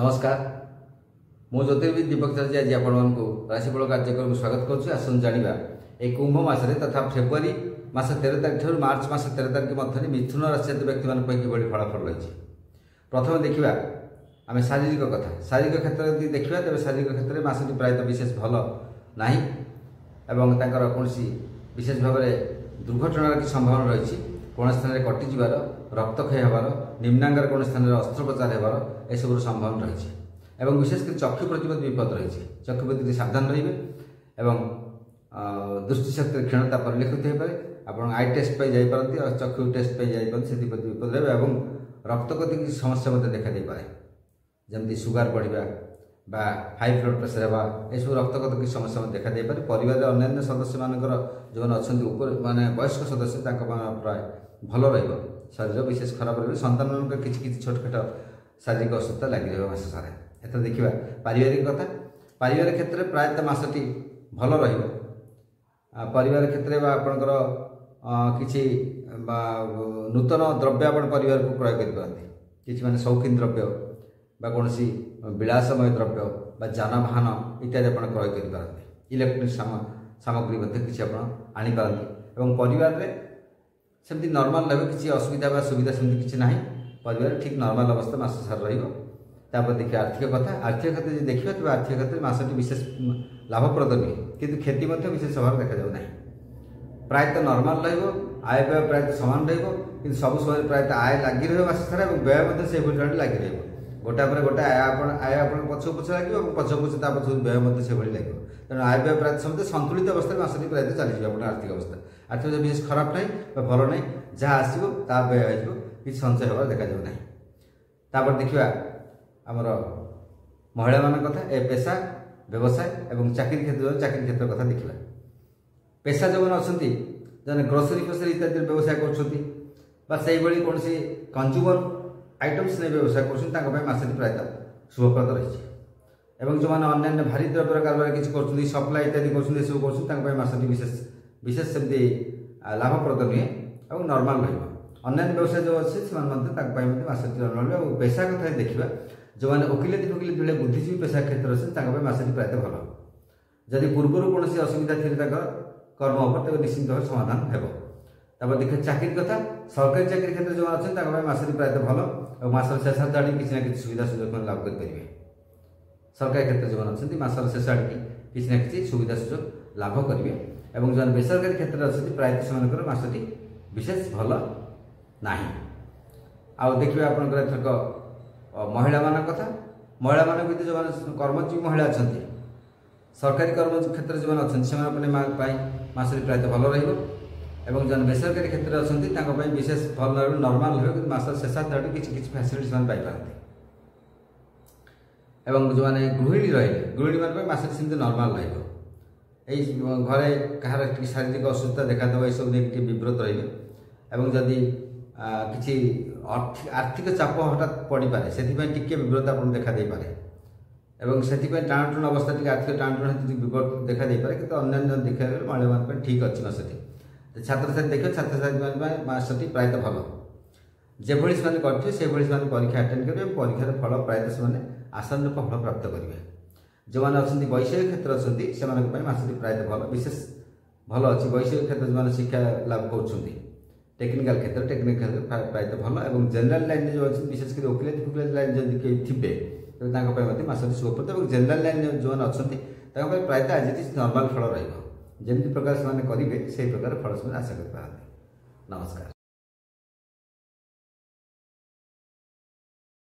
नमस्कार मु ज्योतिर्विद दीपक चार्य आज आपण राशिफल कार्यक्रम में स्वागत करुच्ची। आसन जाना एक कुंभ मसरे तथा फेब्रुआरी मास 13 तारीख मार्च मास 13 तारीख मध्य मिथुन राशि व्यक्ति मान किभली फलाफल रही। प्रथम देखा आम शारीरिक कथा शारीरिक क्षेत्र में देखा तेज शारीरिक क्षेत्र में मासटी प्रायतः विशेष भल ना कौन विशेष भाव में दुर्घटनार कि संभावना रही। कौन स्थान कटिजार रक्तक्षय होबार निम्नांगर कौन स्थान अस्त्रोपचार होबार यह संभावना रही। एवं विशेषकर चक्षु प्रति विपद रही। चक्षु प्रति सावधान रही दृष्टिशक्ति क्षीणता परिलक्षित हो पाए। आप आई टेस्ट पर जापारती और चक्षु टेस्ट पर जापारती से विपद रहा। और रक्तगति की समस्या देखा दे पाए जमी सुगार बढ़िया बा हाई ब्लड प्रेसर होगा यह रक्तगत की समस्या देखा दे पाए। परिवार अन्य सदस्य मानकर जो अच्छा माने वयस्क सदस्य प्राय भल रहीर विशेष खराब रही। सन्तान मान किसी छोट छोट शारीरिक असुविधा लगी रहा मास सारा। एथर देखा पारिवारिक कथा पारिवारिक क्षेत्र में प्रायतः मासटी भल रहीर क्षेत्र में आपंकर किसी नूतन द्रव्य आप परिवार को प्रयोग करते किसी माने शौकीन द्रव्य बा कौन विलासमय द्रव्य बा जानवाहन इत्यादि आप प्रयोग करते। इलेक्ट्रोनिक सामग्री किसी आप आनीपारती और परिवार में सेमती नॉर्मल रही किसी असुविधा बा सुविधा सेमती किसी ना परिवार ठीक नॉर्मल अवस्था मास सारा रहा। देखिए आर्थिक कथा आर्थिक क्षेत्र में देखा तेज आर्थिक क्षेत्र में मासटी विशेष लाभप्रद नुहे कि क्षति विशेष अभाव देखा जाऊ ना। प्रायतः नॉर्मल आय व्यय प्रायतः सामान रही सब समय प्रायतः आय लगी रही मास सारा और व्यय से लगी रही गोटा पर गोटे आय आप पछक पछ लगे पछक पछ व्यय से लगे। तेणु आय व्यय प्रायतः समझते संतुलित अवस्था मासटी प्रायतः चली आप आर्थिक अवस्था आर्थिक विशेष खराब ना भल ना जहाँ आसो ता व्यय हो कि संचय होगा देखा जाऊ ना। तापर देखा आमर महिला मान कथा ए पेशा व्यवसाय और चाकरी क्षेत्र कथा देखा। पेशा जो मैंने अच्छा जो ग्रोसरी फोसरी इत्यादि व्यवसाय कर कौन कंज्यूमर आइटम्स ने व्यवसाय करसटी प्रायतः शुभप्रद रही। जो मैंने अन्य भारी द्रव्य कारबार किसी कर सप्लाई इत्यादि कर मासटी विशेष विशेष सेमती लाभप्रद नुहे और नॉर्मल रही। अन्य व्यवसाय जो अच्छे मासटी नॉर्मल और पेशा कथा देखा जो मैंने वकिलती फकिलती बेले बुद्धिजीवी पेशा क्षेत्र अच्छे मासटी प्रायतः भल। जदि पूर्व कौन असुविधा थी कर्म उपर तेज निश्चित भाव समाधान हो। देखिए चाकरी कथा सरकारी चाकरी क्षेत्र जो अच्छे मासटी प्रायतः भल और मासर शेष आड़ किसी ना कि सुविधा सुजोग लाभ करेंगे। सरकारी क्षेत्र जो अच्छे मासर शेष आड़ किसी ना कि सुविधा सुजोग लाभ करेंगे। और जो बेसरकारी क्षेत्र अच्छे प्रायतः से मासटी विशेष भल ना। आउ देखिए आपंकर एथरक महिला मान कथा महिला मान भी जो कर्मजीवी महिला अच्छा सरकारी कर्म क्षेत्र जो अच्छा मासटी प्रायतः भल रही। जो बेसरकारी क्षेत्र अच्छा विशेष भल नॉर्मल रही मासर शेषार्थ किसी फैसिलिटी से पाइपारती। जो मैंने गृहिणी रही गृहिणी मान मासटी सेमती नॉर्मल रही घरे कहार शारीरिक असुविधा देखा देव ये सब विव्रत रही। जदि किसी आर्थिक चाप हठात पड़ पाए से विव्रत आप देखा दे पारे और से टाणटुण अवस्था आर्थिक टाणटुण देखा दे पारे। कि अन्य देखा महिला मान ठीक अच्छी मासटी छात्र छात्री देखिए छात्र छात्री मासटी प्रायतः भल जेभली से करें परीक्षा अटेंड करेंगे परीक्षार फल प्रायतः से आसान रूप फल प्राप्त करेंगे। जो मैंने अच्छा वैषयिक क्षेत्र अच्छे से मासटी प्रायतः भल विशेष भल अच्छी वैषयिक क्षेत्र जो शिक्षा लाभ कर टेक्निकल क्षेत्र प्रायतः भल और जनरल लाइन जो अच्छे विशेषकर वकिलती फकिलती लाइन जब कई थे तो मासटी शुभप्रद और जनरल लाइन जो अच्छा प्रायतः आज नॉर्मल फल रही जमी प्रकार से करेंगे से प्रकार फल से आशा कर। नमस्कार।